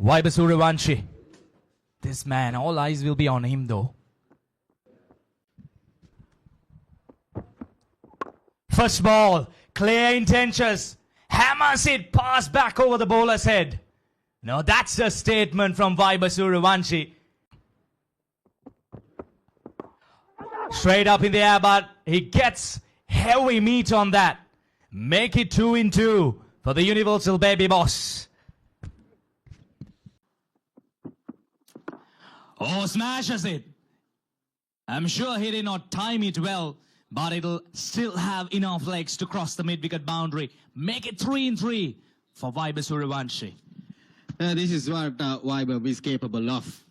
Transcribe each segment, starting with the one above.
Vaibhav Sooryavanshi. This man, all eyes will be on him though. First ball, clear intentions. Hammers it past back over the bowler's head. Now that's a statement from Vaibhav Sooryavanshi. Straight up in the air, but he gets heavy meat on that. Make it 2-2 for the Universal Baby Boss. Oh, smashes it. I'm sure he did not time it well, but it'll still have enough legs to cross the mid-wicket boundary. Make it 3-3 for Vaibhav Sooryavanshi. This is what Vaibhav is capable of.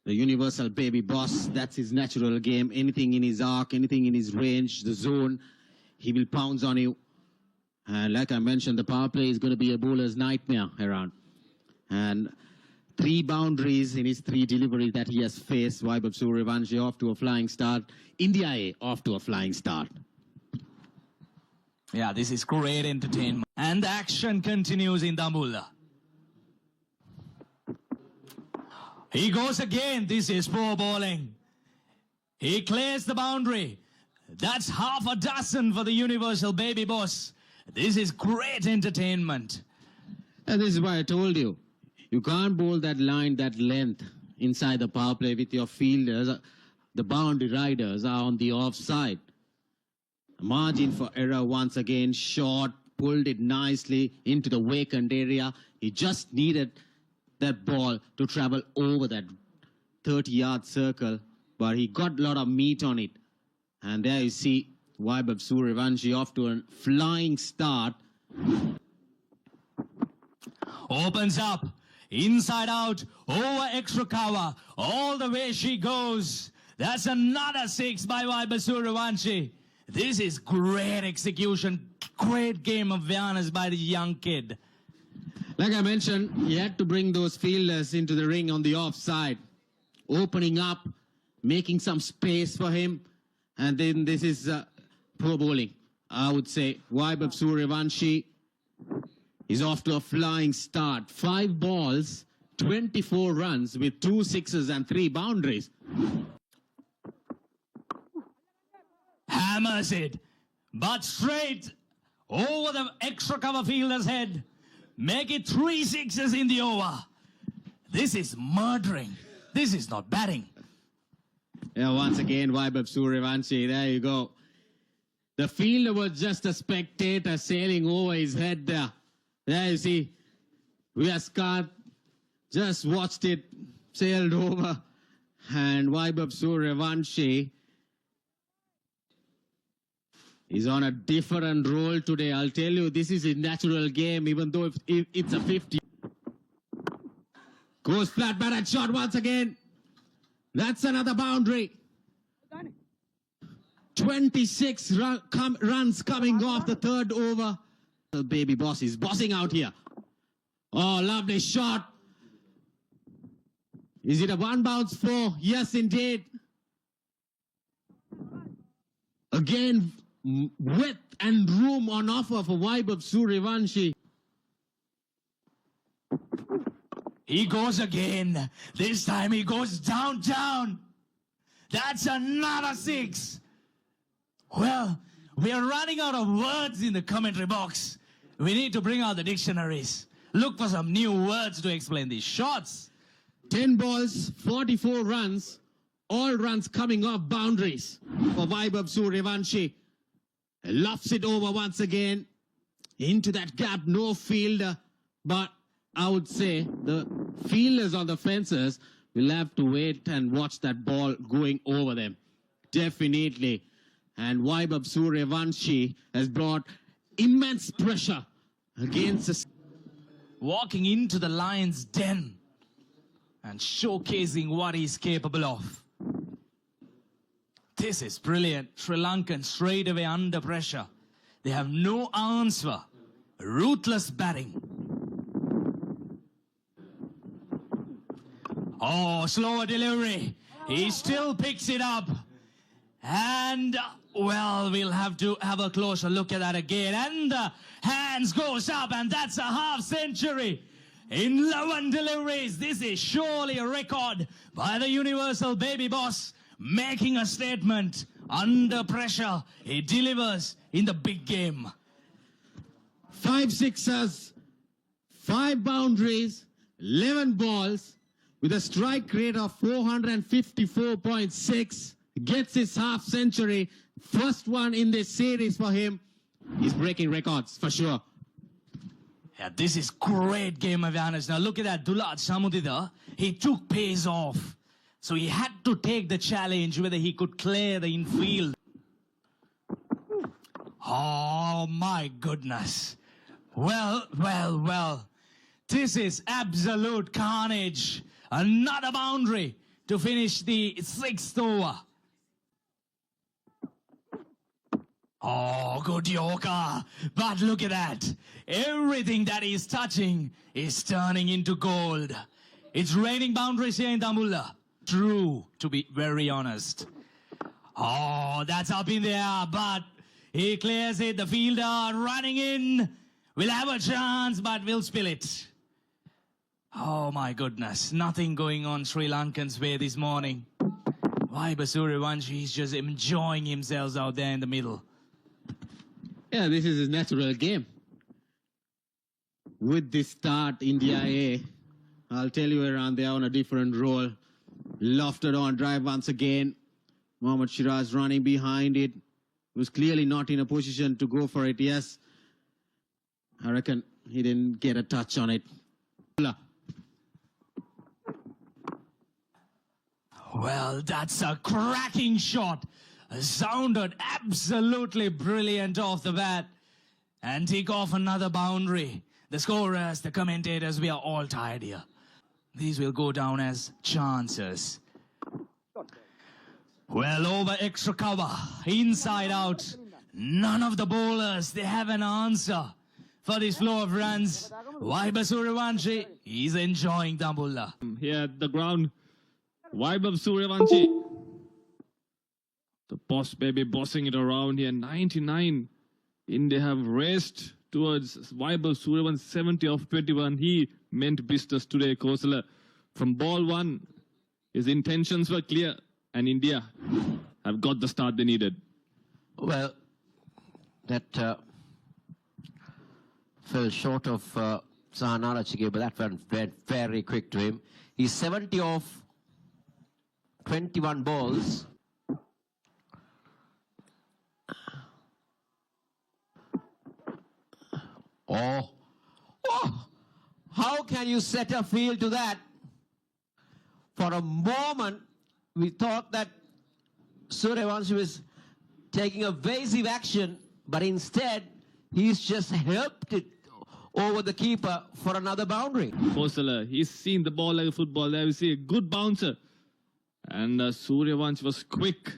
The Universal Baby Boss, that's his natural game. Anything in his arc, anything in his range, the zone, he will pounce on you. And like I mentioned, the power play is going to be a bowler's nightmare around. And 3 boundaries in his 3 deliveries that he has faced. Vaibhav Sooryavanshi off to a flying start. India A off to a flying start. Yeah, this is great entertainment. And the action continues in Dambulla. He goes again. This is poor bowling. He clears the boundary. That's half a dozen for the Universal Baby Boss. This is great entertainment. And this is why I told you. You can't bowl that line, that length inside the power play with your fielders. The boundary riders are on the offside. Margin for error once again. Short, pulled it nicely into the vacant area. He just needed that ball to travel over that 30-yard circle, but he got a lot of meat on it. And there you see Vaibhav Sooryavanshi off to a flying start. Opens up, inside out, over extra cover, all the way she goes. That's another 6 by Vaibhav Sooryavanshi. This is great execution, great game of awareness by the young kid. Like I mentioned, he had to bring those fielders into the ring on the offside, opening up, making some space for him. And then this is poor bowling, I would say. Vaibhav Sooryavanshi is off to a flying start. 5 balls, 24 runs with 2 sixes and 3 boundaries. Hammers it, but straight over the extra cover fielder's head. Make it 3 sixes in the over. This is murdering. This is not batting. Yeah, once again, Vaibhav Sooryavanshi, there you go. The fielder was just a spectator sailing over his head there. There you see, Scott just watched it, sailed over. And Vaibhav Sooryavanshi is on a different role today. I'll tell you, this is a natural game, even though if it's a 50. Goes flat batted shot once again. That's another boundary. 26 runs coming off the 3rd over. The Baby Boss is bossing out here. Oh, lovely shot. Is it a 1 bounce 4? Yes, indeed. Again, width and room on offer for Vaibhav Sooryavanshi. He goes again. This time he goes down. That's another 6. Well, we are running out of words in the commentary box. We need to bring out the dictionaries. Look for some new words to explain these shots. 10 balls, 44 runs. All runs coming off boundaries for Vaibhav Sooryavanshi. Lofts it over once again. Into that gap, no fielder. But I would say the fielders on the fences will have to wait and watch that ball going over them. Definitely. And Vaibhav Sooryavanshi has brought immense pressure against us. Walking into the lion's den and showcasing what he's capable of. This is brilliant. Sri Lankan straight away under pressure. They have no answer. Ruthless batting. Oh, slower delivery. He still picks it up. And, well, we'll have to have a closer look at that again. And the hands goes up, and that's a half century. in 11 deliveries. This is surely a record by the universal baby boss, making a statement. Under pressure, he delivers in the big game. 5 sixers, 5 boundaries, 11 balls, with a strike rate of 454.6. Gets his half century. First one in this series for him. He's breaking records for sure. Yeah, this is great game awareness. Now look at that, Dulat Samudida. He took pace off. So he had to take the challenge whether he could clear the infield. Oh my goodness. Well. This is absolute carnage. Another boundary to finish the 6th over. Oh, good yoga. But look at that. Everything that he's touching is turning into gold. It's raining boundaries here in Dambulla. True, to be very honest. Oh, that's up in the air, but he clears it. The fielder running in. We'll have a chance, but we'll spill it. Oh my goodness, nothing going on Sri Lankan's way this morning. Vaibhav Sooryavanshi is just enjoying himself out there in the middle. Yeah, this is his natural game. With this start, India A, I'll tell you around there on a different role. Lofted on drive once again. Mohammad Shiraz running behind it. Was clearly not in a position to go for it. Yes, I reckon he didn't get a touch on it. Well, that's a cracking shot. Sounded absolutely brilliant off the bat. And take off another boundary. The scorers, the commentators, we are all tired here. These will go down as chances. Well, over extra cover, inside out. None of the bowlers, they have an answer for this flow of runs. Vaibhav Sooryavanshi, he's enjoying Dambulla. Here at the ground, Vaibhav Sooryavanshi. The boss baby bossing it around here. 99. India have raced towards Vaibhav Sooryavanshi, 70 of 21. He meant business today, Kosala. From ball 1, his intentions were clear, and India have got the start they needed. Well, that fell short of Sahanara Chige, but that went very quick to him. He's 70 off 21 balls. Oh, how can you set a field to that? For a moment, we thought that Sooryavanshi was taking evasive action, but instead, he's just helped it over the keeper for another boundary. Kosala, he's seen the ball like a football. There we see a good bouncer. And Sooryavanshi was quick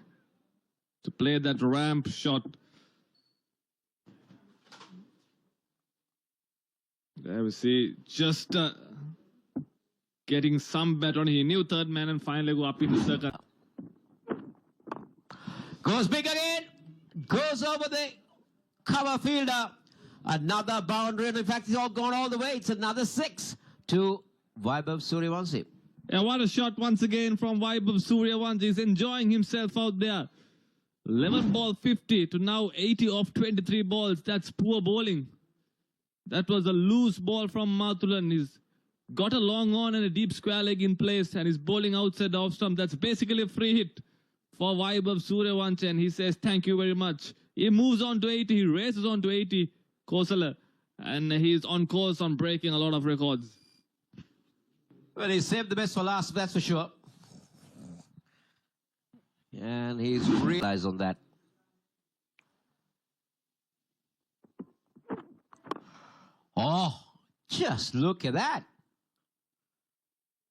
to play that ramp shot. There we see just getting some bet on. He knew third man and finally go up in the circle. Goes big again. Goes over the cover fielder. Another boundary. And in fact, he's all gone all the way. It's another 6 to Vaibhav Sooryavanshi. And what a shot once again from Vaibhav Sooryavanshi. He's enjoying himself out there. 11 ball 50 to now 80 off 23 balls. That's poor bowling. That was a loose ball from Mathulan. He's got a long on and a deep square leg in place, and he's bowling outside the off stump. That's basically a free hit for Vaibhav Sooryavanshi, and he says thank you very much. He moves on to 80. He races on to 80, Kosala, and he's on course on breaking a lot of records. Well, he saved the best for last, that's for sure. And he's realized on that. Oh, just look at that.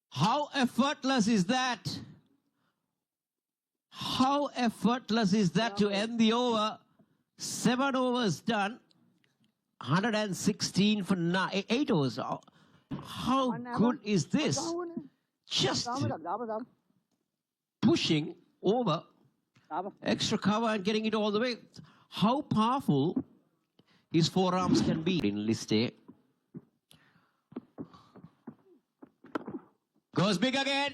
How effortless is that? How effortless is that to end the over? 7 overs done. 116 for 8 overs. How good is this? Just pushing over extra cover and getting it all the way. How powerful his forearms can be in list A. Goes big again.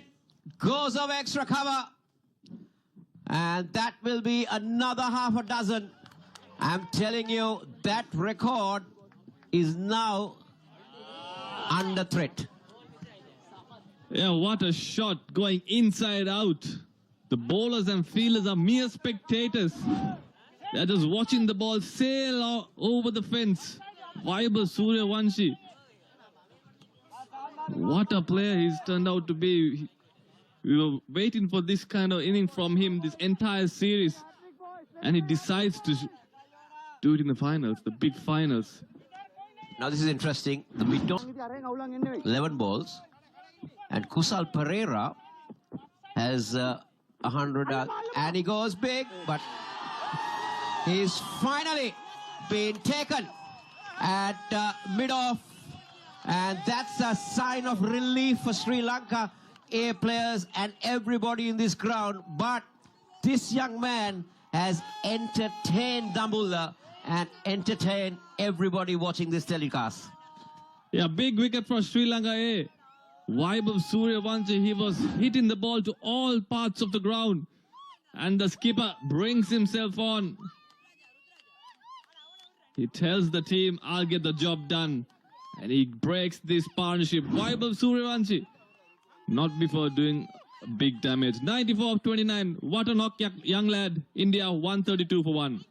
Goes over extra cover. And that will be another half a dozen. I'm telling you, that record is now under threat. Yeah, what a shot going inside out. The bowlers and fielders are mere spectators. They're just watching the ball sail over the fence. Vaibhav Sooryavanshi. What a player he's turned out to be. We were waiting for this kind of inning from him this entire series. And he decides to do it in the finals, the big finals. Now this is interesting. The mid 11 balls. And Kusal Pereira has 100 and he goes big, but he's finally been taken at mid-off, and that's a sign of relief for Sri Lanka A players and everybody in this ground. But this young man has entertained Dambulla and entertained everybody watching this telecast. Yeah, big wicket for Sri Lanka A. Vaibhav Sooryavanshi, he was hitting the ball to all parts of the ground. And the skipper brings himself on. He tells the team, I'll get the job done. And he breaks this partnership. Vaibhav Sooryavanshi, not before doing big damage. 94 of 29. What a knock, young lad. India 132 for 1.